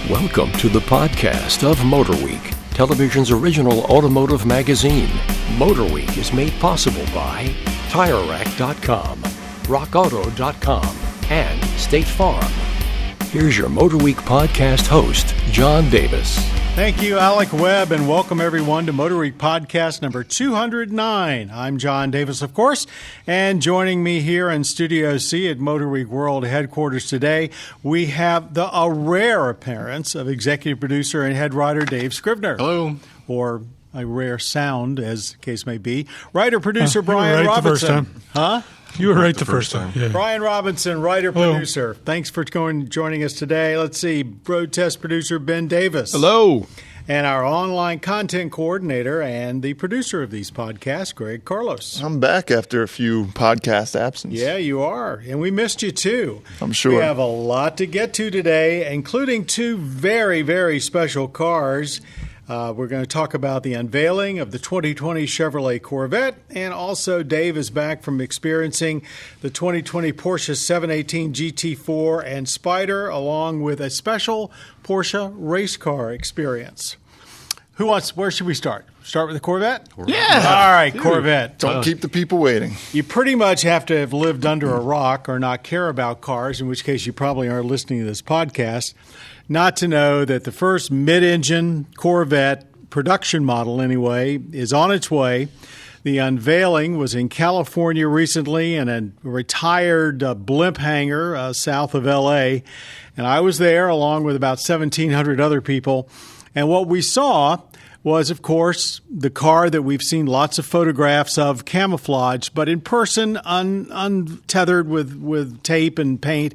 Welcome to the podcast of MotorWeek, television's original automotive magazine. MotorWeek is made possible by TireRack.com, RockAuto.com, and State Farm. Here's your MotorWeek podcast host, John Davis. Thank you, Alec Webb, and welcome everyone to MotorWeek podcast number 209. I'm John Davis, of course, and joining me here in Studio C at MotorWeek World headquarters today, we have a rare appearance of executive producer and head writer Dave Scrivener. Hello. Or a rare sound, as the case may be. Writer-producer You Brian were right Robinson. the first time. You were right the first time. Yeah. Brian Robinson, writer-producer. Thanks for joining us today. Let's see, road test producer Ben Davis. Hello. And our online content coordinator and the producer of these podcasts, Greg Carlos. I'm back after a few podcast absence. Yeah, you are. And we missed you, too. I'm sure. We have a lot to get to today, including two very, very special cars. We're going to talk about the unveiling of the 2020 Chevrolet Corvette, and also Dave is back from experiencing the 2020 Porsche 718 GT4 and Spyder, along with a special Porsche race car experience. Where should we start? Start with the Corvette? Yeah. All right, Corvette. Don't keep the people waiting. You pretty much have to have lived under a rock or not care about cars, in which case you probably aren't listening to this podcast, not to know that the first mid-engine Corvette production model, anyway, is on its way. The unveiling was in California recently in a retired blimp hangar south of L.A., and I was there along with about 1,700 other people. And what we saw was, of course, the car that we've seen lots of photographs of camouflaged, but in person, untethered with tape and paint.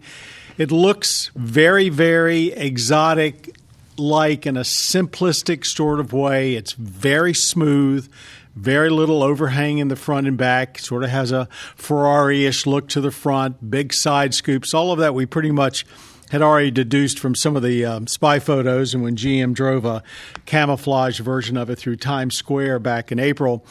It looks very, very exotic-like in a simplistic sort of way. It's very smooth, very little overhang in the front and back. Sort of has a Ferrari-ish look to the front, big side scoops. All of that we pretty much had already deduced from some of the spy photos and when GM drove a camouflage version of it through Times Square back in April.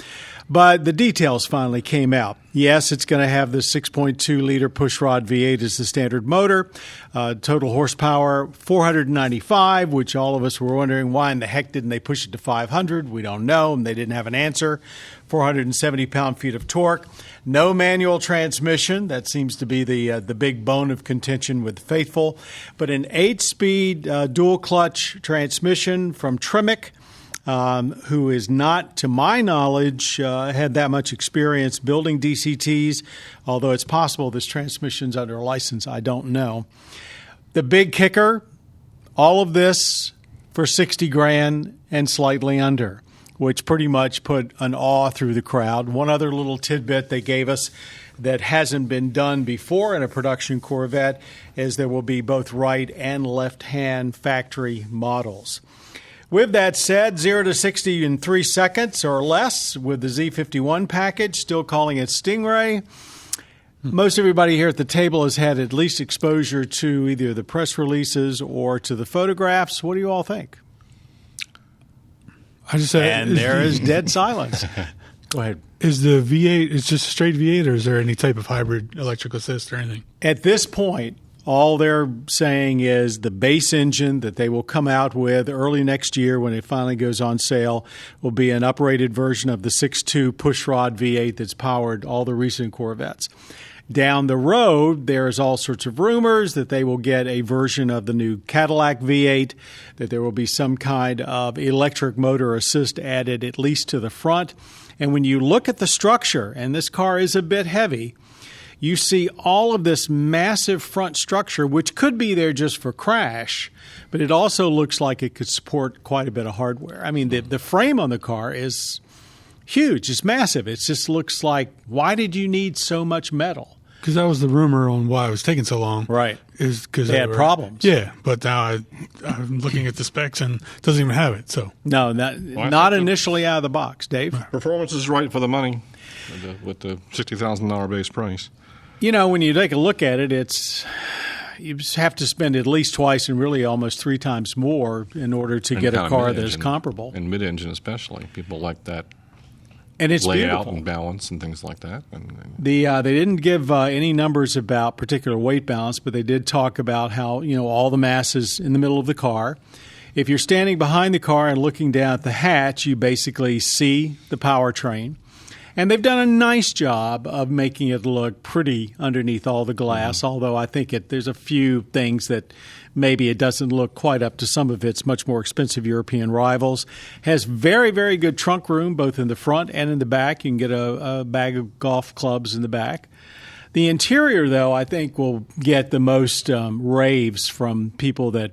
But the details finally came out. Yes, it's going to have the 6.2-liter pushrod V8 as the standard motor. Total horsepower, 495, which all of us were wondering why in the heck didn't they push it to 500. We don't know, and they didn't have an answer. 470 pound-feet of torque. No manual transmission. That seems to be the big bone of contention with Faithful. But an 8-speed dual-clutch transmission from Tremec, who is not, to my knowledge, had that much experience building DCTs, although it's possible this transmission's under a license. I don't know. The big kicker, all of this for $60,000 and slightly under, which pretty much put an awe through the crowd. One other little tidbit they gave us that hasn't been done before in a production Corvette is there will be both right and left-hand factory models. With that said, 0 to 60 in 3 seconds or less with the Z51 package, still calling it Stingray. Most everybody here at the table has had at least exposure to either the press releases or to the photographs. What do you all think? And there is dead silence. Go ahead. Is the V8, it's just a straight V8, or is there any type of hybrid electric assist or anything? At this point, all they're saying is the base engine that they will come out with early next year when it finally goes on sale will be an uprated version of the 6.2 pushrod V8 that's powered all the recent Corvettes. Down the road, there's all sorts of rumors that they will get a version of the new Cadillac V8, that there will be some kind of electric motor assist added at least to the front. And when you look at the structure, and this car is a bit heavy, you see all of this massive front structure, which could be there just for crash, but it also looks like it could support quite a bit of hardware. I mean, the frame on the car is huge. It's massive. It just looks like, why did you need so much metal? Because that was the rumor on why it was taking so long. Right. Is because they had problems. Yeah, but now I'm looking at the specs and it doesn't even have it. So no, not initially out of the box, Dave. Performance is right for the money with the $60,000 base price. You know, when you take a look at it, you just have to spend at least twice and really almost 3 times more in order to get a car that is comparable. And mid-engine especially. People like that And it's layout beautiful. and balance and things like that. They didn't give any numbers about particular weight balance, but they did talk about how, all the mass is in the middle of the car. If you're standing behind the car and looking down at the hatch, you basically see the powertrain. And they've done a nice job of making it look pretty underneath all the glass, although I think there's a few things that maybe it doesn't look quite up to some of its much more expensive European rivals. Has very, very good trunk room, both in the front and in the back. You can get a bag of golf clubs in the back. The interior, though, I think will get the most raves from people that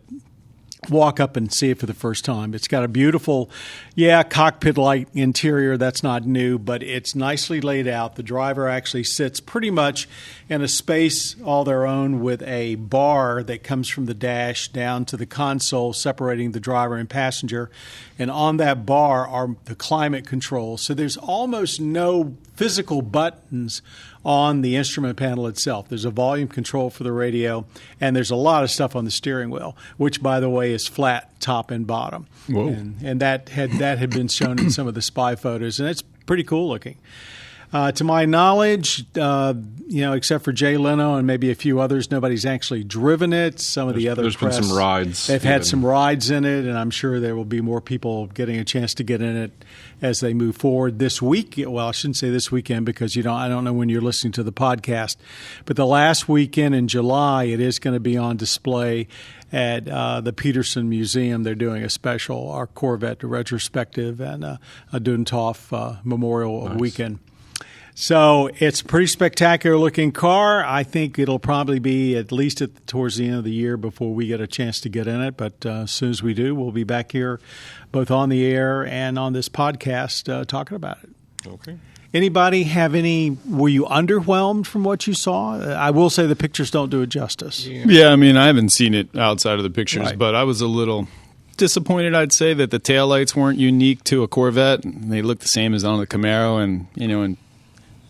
walk up and see it for the first time. It's got a beautiful, cockpit-like interior. That's not new, but it's nicely laid out. The driver actually sits pretty much in a space all their own with a bar that comes from the dash down to the console, separating the driver and passenger. And on that bar are the climate controls. So there's almost no physical buttons on the instrument panel itself. There's a volume control for the radio, and there's a lot of stuff on the steering wheel, which, by the way, is flat top and bottom. Whoa. And that had been shown in some of the spy photos, and it's pretty cool looking. To my knowledge, except for Jay Leno and maybe a few others, nobody's actually driven it. There's been some rides. They've had some rides in it, and I'm sure there will be more people getting a chance to get in it as they move forward this week. Well, I shouldn't say this weekend because I don't know when you're listening to the podcast, but the last weekend in July, it is going to be on display at the Peterson Museum. They're doing a special, our Corvette retrospective, and a Dudentoff Memorial weekend. So it's a pretty spectacular-looking car. I think it'll probably be at least towards the end of the year before we get a chance to get in it. But as soon as we do, we'll be back here both on the air and on this podcast talking about it. Okay. Anybody were you underwhelmed from what you saw? I will say the pictures don't do it justice. Yeah, I mean, I haven't seen it outside of the pictures, Right. but I was a little disappointed, I'd say, that the taillights weren't unique to a Corvette. They look the same as on the Camaro, and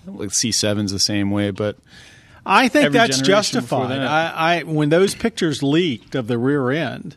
like C7's the same way, but I think every that's generation before justified. that. When those pictures leaked of the rear end,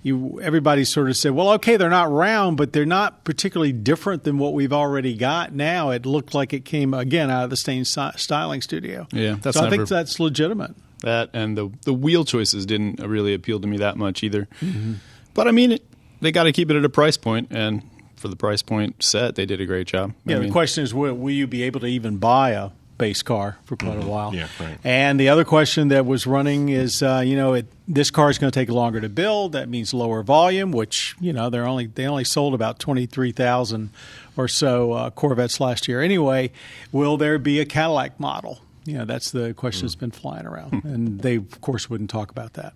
everybody sort of said, well, okay, they're not round, but they're not particularly different than what we've already got now. It looked like it came, again, out of the Stain styling studio. Yeah, that's so I think that's legitimate. that, and the wheel choices didn't really appeal to me that much either. Mm-hmm. But I mean, they got to keep it at a price point, and for the price point set, they did a great job. Yeah, the question is, will you be able to even buy a base car for quite a while? Yeah, right. And the other question that was running is, this car is going to take longer to build. That means lower volume, which they only sold about 23,000 or so Corvettes last year. Anyway, will there be a Cadillac model? That's the question that's been flying around, and they of course wouldn't talk about that.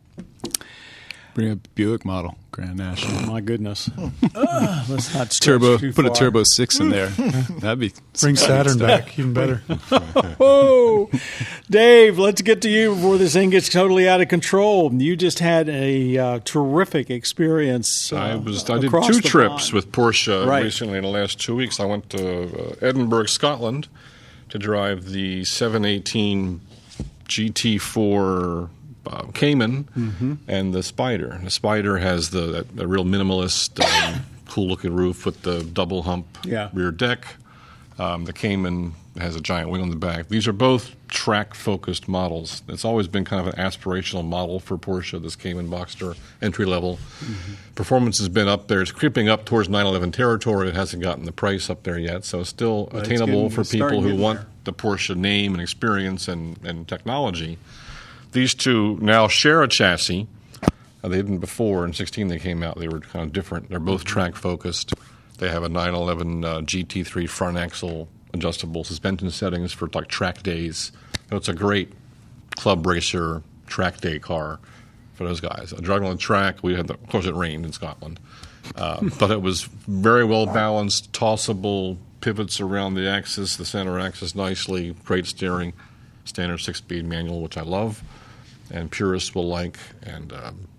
Bring a Buick model, Grand National. Oh, my goodness. Let's not stretch Turbo, too put a far. Turbo 6 in there. That'd be Bring Saturn stuff. back, even better. Oh, Dave, let's get to you before this thing gets totally out of control. You just had a terrific experience. I did across two the trips pond. with Porsche Right. recently in the last 2 weeks. I went to Edinburgh, Scotland, to drive the 718 GT4 Cayman and the Spyder. The Spyder has the real minimalist, cool-looking roof with the double hump rear deck. The Cayman has a giant wing on the back. These are both track-focused models. It's always been kind of an aspirational model for Porsche, this Cayman Boxster entry-level. Mm-hmm. Performance has been up there. It's creeping up towards 911 territory. It hasn't gotten the price up there yet, so it's still attainable for people who want the Porsche name and experience and technology. These two now share a chassis. They didn't before. In 2016 they came out. They were kind of different. They're both track-focused. They have a 911 GT3 front axle adjustable suspension settings for like track days. So it's a great club racer track day car for those guys. Driving on the track, of course it rained in Scotland, but it was very well balanced, tossable, pivots around the axis, the center axis nicely, great steering, standard 6-speed manual, which I love, and purists will like, and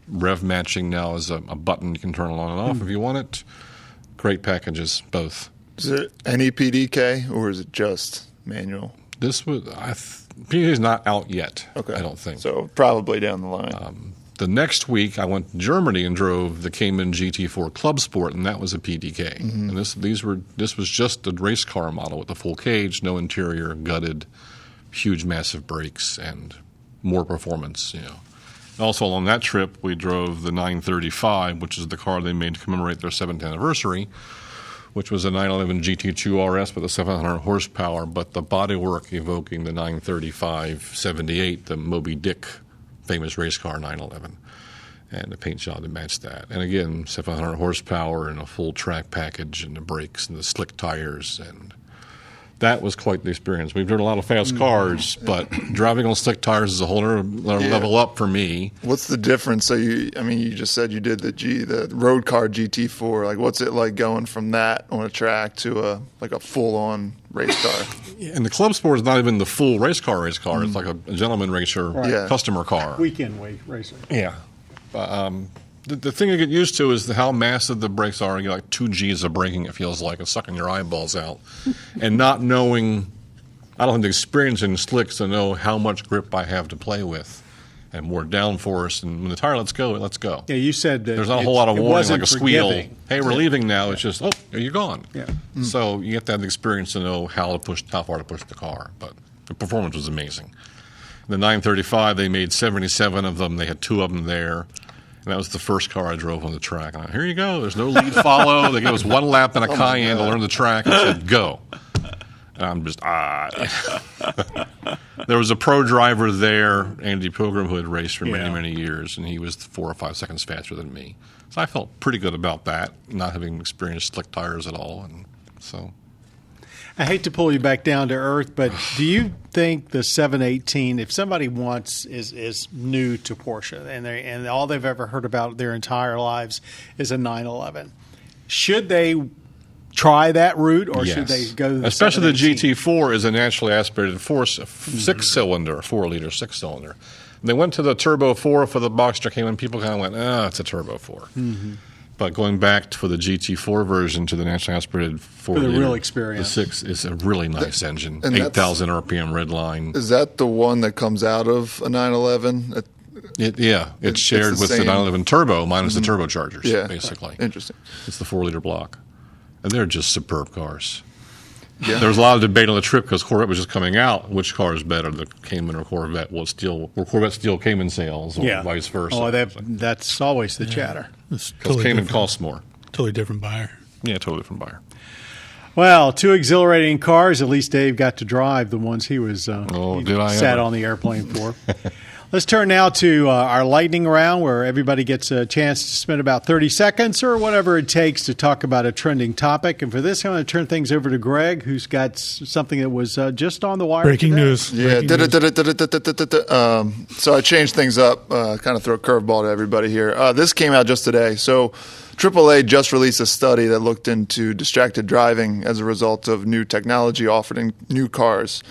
rev matching now is a button you can turn on and off if you want it. Great packages, both. Is it any PDK or is it just manual? This was PDK is not out yet. Okay, I don't think so. Probably down the line. The next week, I went to Germany and drove the Cayman GT4 Club Sport, and that was a PDK. And this was just a race car model with a full cage, no interior, gutted, huge, massive brakes, and more performance. Also, on that trip, we drove the 935, which is the car they made to commemorate their 7th anniversary, which was a 911 GT2 RS with a 700 horsepower, but the bodywork evoking the 935 78, the Moby Dick famous race car 911, and the paint job to match that. And again, 700 horsepower and a full track package and the brakes and the slick tires, and that was quite the experience. We've driven a lot of fast cars, but driving on slick tires is a whole other level up for me. What's the difference? So you just said you did the road car GT4. Like, what's it like going from that on a track to a full on race car? And the Club Sport is not even the full race car. It's like a gentleman racer customer car. Weekend racer. Yeah. The thing you get used to is how massive the brakes are. You get like 2 Gs of braking, it feels like. It's sucking your eyeballs out. And not knowing, I don't have the experience in slicks to know how much grip I have to play with and more downforce. And when the tire lets go, it lets go. Yeah, you said that there's not a whole lot of warning, like a squeal. Forgiving. Hey, we're leaving now. It's just, you're gone. Yeah. So you have to have the experience to know how far to push the car. But the performance was amazing. The 935, they made 77 of them. They had 2 of them there. And that was the first car I drove on the track. And here you go. There's no lead follow. They gave us 1 lap in a Cayenne to learn the track and said, go. And I'm just, There was a pro driver there, Andy Pilgrim, who had raced for many, many years, and he was 4 or 5 seconds faster than me. So I felt pretty good about that, not having experienced slick tires at all. And so, I hate to pull you back down to earth, but do you think the 718, if somebody is new to Porsche and all they've ever heard about their entire lives is a 911, should they try that route or should they go to the especially 718? The GT4 is a naturally aspirated 6-cylinder, 4-liter 6-cylinder. They went to the Turbo 4 for the Boxster Cayman. People kind of went, it's a Turbo 4. Mm-hmm. But going back for the GT4 version to the naturally aspirated 4-liter, the real experience, the 6 is a really nice engine. 8,000 RPM red line. Is that the one that comes out of a 911? It's shared with the 911 Turbo minus the turbochargers, basically. Interesting. It's the 4-liter block. And they're just superb cars. Yeah. There was a lot of debate on the trip because Corvette was just coming out. Which car is better, the Cayman or Corvette? Will Corvette steal Cayman sales or vice versa? Oh, that's always the chatter. Because Cayman costs more. Totally different buyer. Yeah, totally different buyer. Well, 2 exhilarating cars. At least Dave got to drive the ones he was sat on the airplane for. Let's turn now to our lightning round, where everybody gets a chance to spend about 30 seconds or whatever it takes to talk about a trending topic. And for this, I'm going to turn things over to Greg, who's got something that was just on the wire. Breaking today. news. Yeah. So I changed things up, kind of throw a curveball to everybody here. This came out just today. So AAA just released a study that looked into distracted driving as a result of new technology offered in new cars.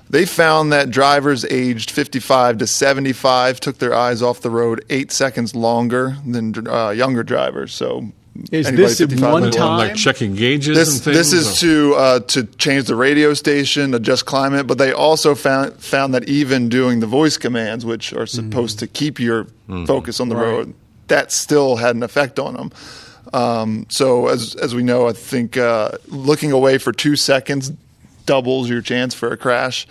They found that drivers aged 55 to 75 took their eyes off the road 8 seconds longer than younger drivers. So, is this one time? Like checking gauges and things? This is to change the radio station, adjust climate, but they also found that even doing the voice commands, which are supposed to keep your focus on the road, that still had an effect on them. So as we know, I think looking away for 2 seconds doubles your chance for a crash.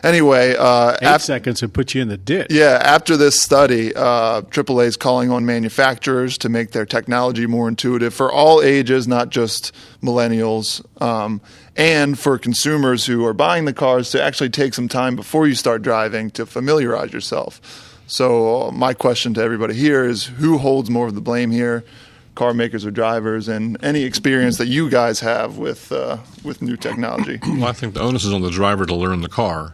Anyway, 8 seconds would put you in the ditch. Yeah, after this study, AAA is calling on manufacturers to make their technology more intuitive for all ages, not just millennials, and for consumers who are buying the cars to actually take some time before you start driving to familiarize yourself. So my question to everybody here is, who holds more of the blame here? Car makers or drivers, and any experience that you guys have with new technology? Well, I think the onus is on the driver to learn the car.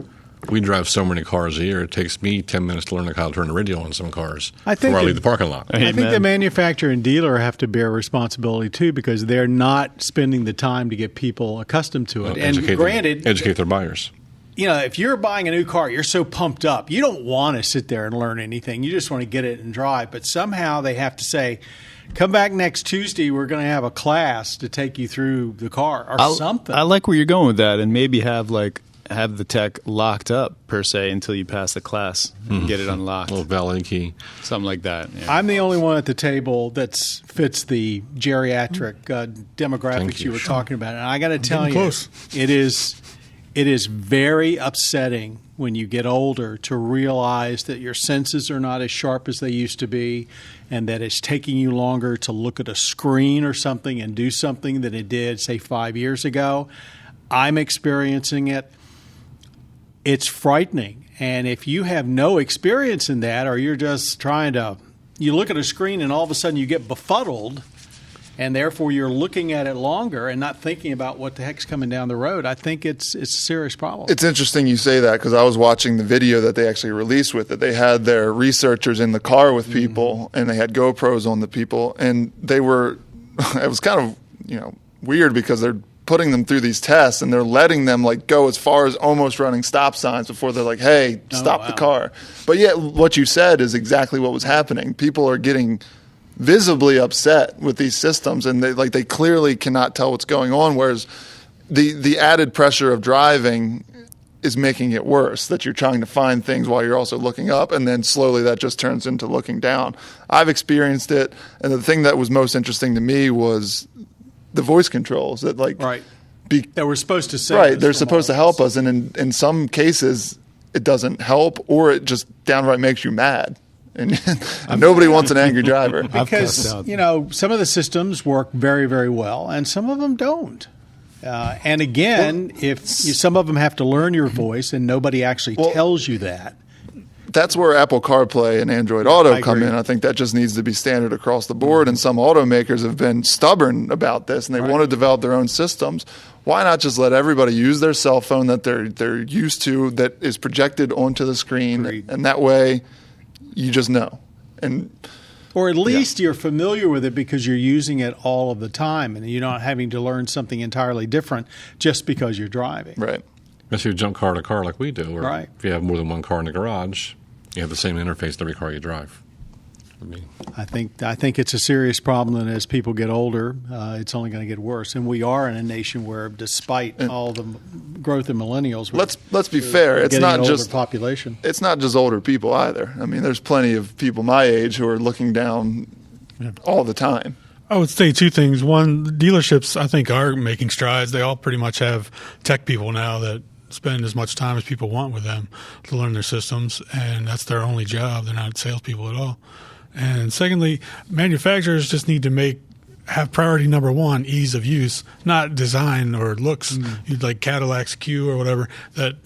We drive so many cars a year. It takes me 10 minutes to learn how to turn the radio on some cars before I leave the parking lot. I think the manufacturer and dealer have to bear responsibility too, because they're not spending the time to get people accustomed to it. Educate their buyers. You know, if you're buying a new car, you're so pumped up. You don't want to sit there and learn anything. You just want to get it and drive. But somehow they have to say, come back next Tuesday, we're going to have a class to take you through the car or something. I like where you're going with that, and maybe have have the tech locked up per se until you pass the class and get it unlocked. A little valet key. Something like that. Yeah. I'm the only one at the table that fits the geriatric demographics you were talking about. And I got to tell you, it is very upsetting when you get older to realize that your senses are not as sharp as they used to be, and that it's taking you longer to look at a screen or something and do something than it did, say, 5 years ago. I'm experiencing it. It's frightening. And if you have no experience in that, or you're just you look at a screen and all of a sudden you get befuddled, and therefore you're looking at it longer and not thinking about what the heck's coming down the road, I think it's a serious problem. It's interesting you say that, because I was watching the video that they actually released with it. They had their researchers in the car with people, and they had GoPros on the people, and they were it was kind of weird, because they're putting them through these tests and they're letting them go as far as almost running stop signs before they're like, hey, stop the car. But yet what you said is exactly what was happening. People are getting visibly upset with these systems, and they clearly cannot tell what's going on, whereas the added pressure of driving is making it worse, that you're trying to find things while you're also looking up, and then slowly that just turns into looking down. I've experienced it, and the thing that was most interesting to me was the voice controls that that we're supposed to say. Right, they're supposed to help us, and in some cases it doesn't help, or it just downright makes you mad. And nobody wants an angry driver. Because, some of the systems work very, very well, and some of them don't. And again, some of them have to learn your voice, and nobody actually tells you that. That's where Apple CarPlay and Android Auto come in. I think that just needs to be standard across the board, and some automakers have been stubborn about this, and they want to develop their own systems. Why not just let everybody use their cell phone that they're used to, that is projected onto the screen, and that way you just know. Or at least you're familiar with it because you're using it all of the time, and you're not having to learn something entirely different just because you're driving. Right. Unless you jump car to car like we do, or if you have more than one car in the garage, you have the same interface to every car you drive. I think it's a serious problem, and as people get older, it's only going to get worse. And we are in a nation where, despite all the growth in millennials, let's be fair. It's not just population. It's not just older people either. I mean, there's plenty of people my age who are looking down all the time. I would say two things. One, dealerships, I think, are making strides. They all pretty much have tech people now that spend as much time as people want with them to learn their systems, and that's their only job. They're not salespeople at all. And secondly, manufacturers just need to have priority number one, ease of use, not design or looks. Like Cadillac's Q or whatever, that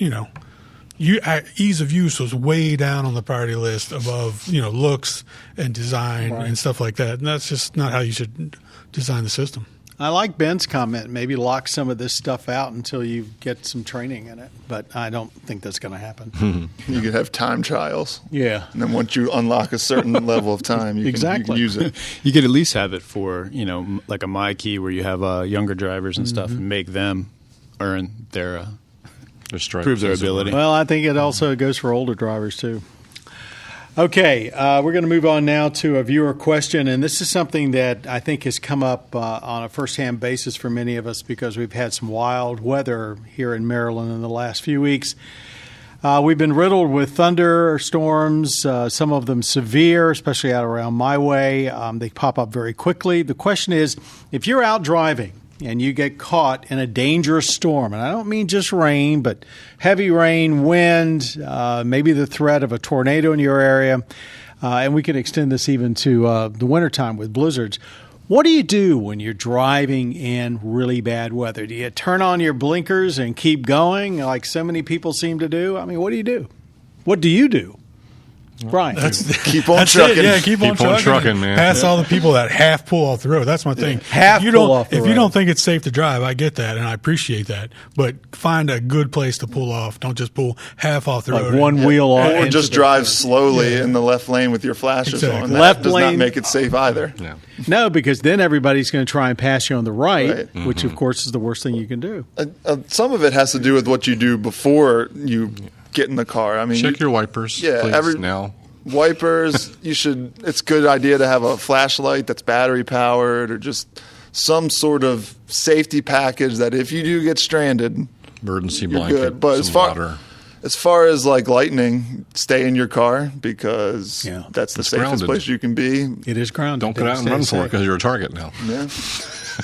ease of use was way down on the priority list above looks and design and stuff like that. And that's just not how you should design the system. I like Ben's comment. Maybe lock some of this stuff out until you get some training in it. But I don't think that's going to happen. You could have time trials. Yeah. And then once you unlock a certain level of time, you can use it. You could at least have it for, like a My Key where you have younger drivers and stuff and make them earn their prove their ability. Well, I think it also goes for older drivers too. Okay, we're going to move on now to a viewer question, and this is something that I think has come up on a first-hand basis for many of us because we've had some wild weather here in Maryland in the last few weeks. We've been riddled with thunderstorms, some of them severe, especially out around my way. They pop up very quickly. The question is, if you're out driving and you get caught in a dangerous storm, and I don't mean just rain, but heavy rain, wind, maybe the threat of a tornado in your area, and we can extend this even to the wintertime with blizzards. What do you do when you're driving in really bad weather? Do you turn on your blinkers and keep going like so many people seem to do? I mean, what do you do? What do you do? Brian, keep on trucking. Yeah, keep on trucking, man. Pass all the people that half pull off the road. That's my thing. Half pull off the road. If you don't think it's safe to drive, I get that, and I appreciate that. But find a good place to pull off. Don't just pull half off the road. One wheel off. Or just drive slowly in the left lane with your flashes on. That does not make it safe either. No, because then everybody's going to try and pass you on the right. Which, of course, is the worst thing you can do. Some of it has to do with what you do before you get in the car. I mean, check your wipers. Please, now. Wipers. It's a good idea to have a flashlight that's battery powered, or just some sort of safety package that if you do get stranded, emergency you're blanket, good. But water. As far as like lightning, stay in your car because that's the safest grounded. place you can be. It is grounded. Don't get out and run for it because you're a target now. Yeah.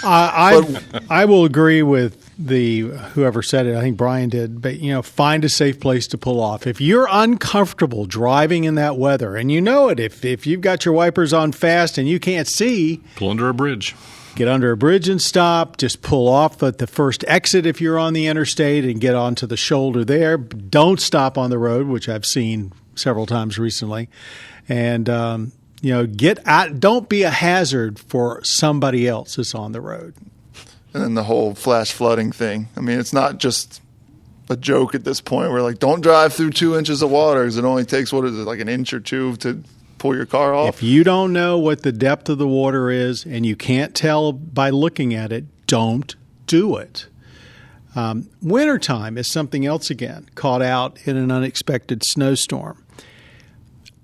I will agree with whoever said it. I think Brian did. But find a safe place to pull off. If you're uncomfortable driving in that weather, and you know it, if you've got your wipers on fast and you can't see, pull under a bridge. Get under a bridge and stop. Just pull off at the first exit if you're on the interstate and get onto the shoulder there. Don't stop on the road, which I've seen several times recently. And get out. Don't be a hazard for somebody else that's on the road. And then the whole flash flooding thing. I mean, it's not just a joke at this point. We're like, don't drive through 2 inches of water because it only takes, like an inch or two to pull your car off. If you don't know what the depth of the water is and you can't tell by looking at it, don't do it. Wintertime is something else again, caught out in an unexpected snowstorm.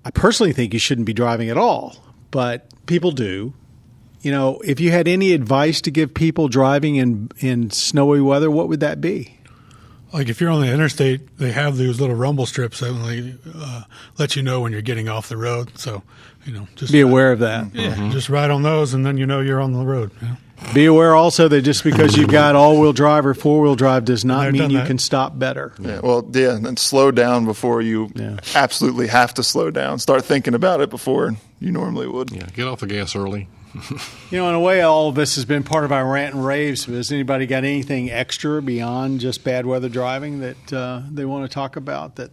I personally think you shouldn't be driving at all, but people do. If you had any advice to give people driving in snowy weather, what would that be? Like if you're on the interstate, they have those little rumble strips that let you know when you're getting off the road. So, just be aware of that. Yeah, just ride on those, and then you're on the road. Be aware also that just because you've got all-wheel drive or four-wheel drive does not mean you can stop better. Yeah, and slow down before you absolutely have to slow down. Start thinking about it before you normally would. Yeah, get off the gas early. In a way, all of this has been part of our rant and raves. Has anybody got anything extra beyond just bad weather driving that they want to talk about, that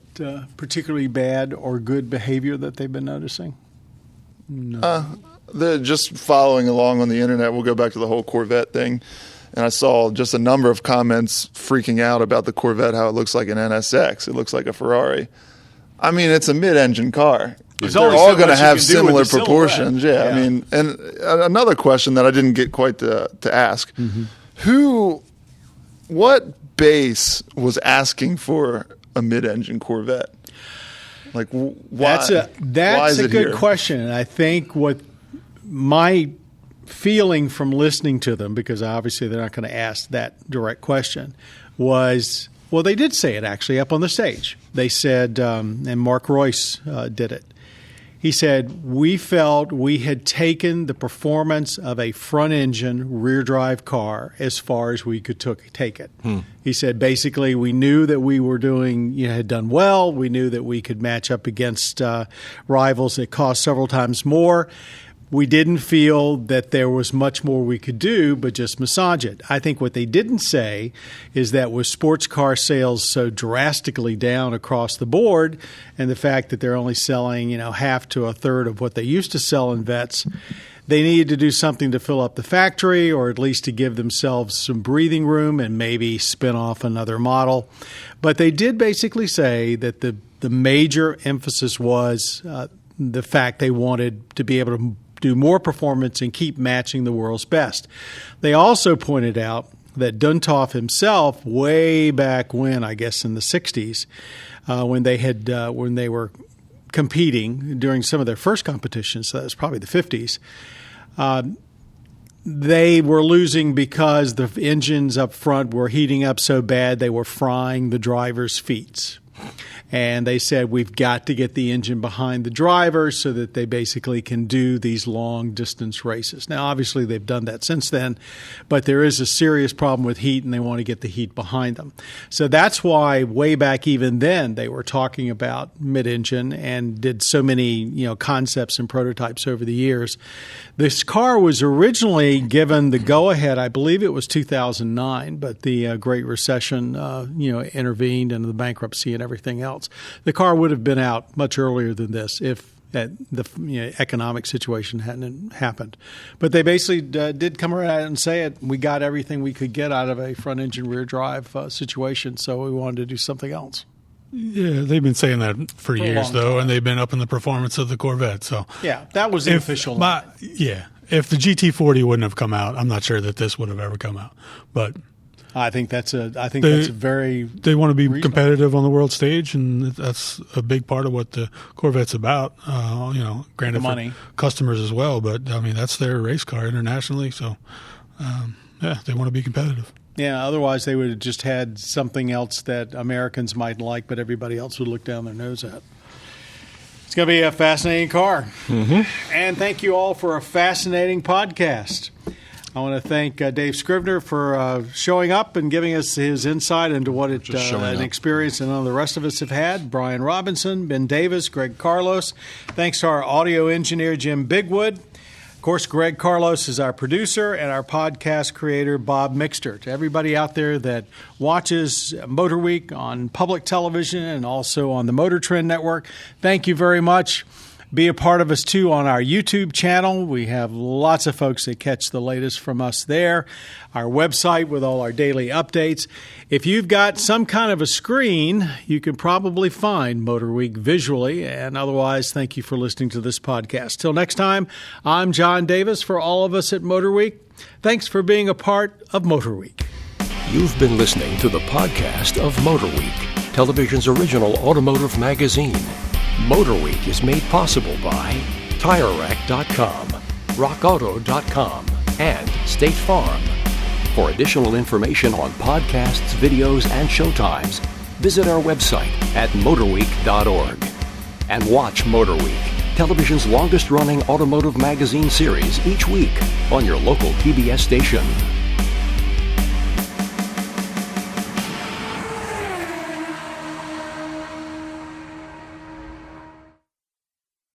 particularly bad or good behavior that they've been noticing? No. Just following along on the internet, we'll go back to the whole Corvette thing. And I saw just a number of comments freaking out about the Corvette, how it looks like an NSX. It looks like a Ferrari. I mean, it's a mid-engine car. They're all going to have similar proportions. Yeah, I mean, and another question that I didn't get quite to ask: what base was asking for a mid-engine Corvette? Like, why? That's a good question, and I think what my feeling from listening to them, because obviously they're not going to ask that direct question, was. Well, they did say it actually up on the stage. They said, and Mark Royce did it. He said, we felt we had taken the performance of a front-engine, rear-drive car as far as we could take it. He said, basically, we knew that we were had done well. We knew that we could match up against rivals that cost several times more. We didn't feel that there was much more we could do but just massage it. I think what they didn't say is that with sports car sales so drastically down across the board and the fact that they're only selling, half to a third of what they used to sell in vets, they needed to do something to fill up the factory or at least to give themselves some breathing room and maybe spin off another model. But they did basically say that the major emphasis was the fact they wanted to be able to do more performance and keep matching the world's best. They also pointed out that Duntov himself, way back when, I guess in the 60s, when they were competing during some of their first competitions, so that was probably the 50s, they were losing because the engines up front were heating up so bad they were frying the drivers' feet. And they said, we've got to get the engine behind the driver so that they basically can do these long-distance races. Now, obviously, they've done that since then, but there is a serious problem with heat, and they want to get the heat behind them. So that's why way back even then they were talking about mid-engine and did so many concepts and prototypes over the years. This car was originally given the go-ahead, I believe it was 2009, but the Great Recession intervened and the bankruptcy and everything else. The car would have been out much earlier than this if the economic situation hadn't happened. But they basically did come around and say it. We got everything we could get out of a front-engine rear-drive situation, so we wanted to do something else. Yeah, they've been saying that for years, though, and they've been upping the performance of the Corvette. So yeah, that was the official line. If the GT40 wouldn't have come out, I'm not sure that this would have ever come out. But I think that's a very they want to be reasonable. Competitive on the world stage, and that's a big part of what the Corvette's about. Granted money. For customers as well, but I mean that's their race car internationally. So they want to be competitive. Yeah, otherwise they would have just had something else that Americans might like, but everybody else would look down their nose at. It's going to be a fascinating car. Mm-hmm. And thank you all for a fascinating podcast. I want to thank Dave Scrivener for showing up and giving us his insight into what an experience and none of the rest of us have had. Brian Robinson, Ben Davis, Greg Carlos. Thanks to our audio engineer, Jim Bigwood. Of course, Greg Carlos is our producer, and our podcast creator, Bob Mixter. To everybody out there that watches MotorWeek on public television and also on the Motor Trend Network, thank you very much. Be a part of us, too, on our YouTube channel. We have lots of folks that catch the latest from us there. Our website with all our daily updates. If you've got some kind of a screen, you can probably find MotorWeek visually. And otherwise, thank you for listening to this podcast. Till next time, I'm John Davis. For all of us at MotorWeek, thanks for being a part of MotorWeek. You've been listening to the podcast of MotorWeek, television's original automotive magazine. MotorWeek is made possible by TireRack.com, RockAuto.com, and State Farm. For additional information on podcasts, videos, and showtimes, visit our website at MotorWeek.org. And watch MotorWeek, television's longest-running automotive magazine series each week on your local TBS station.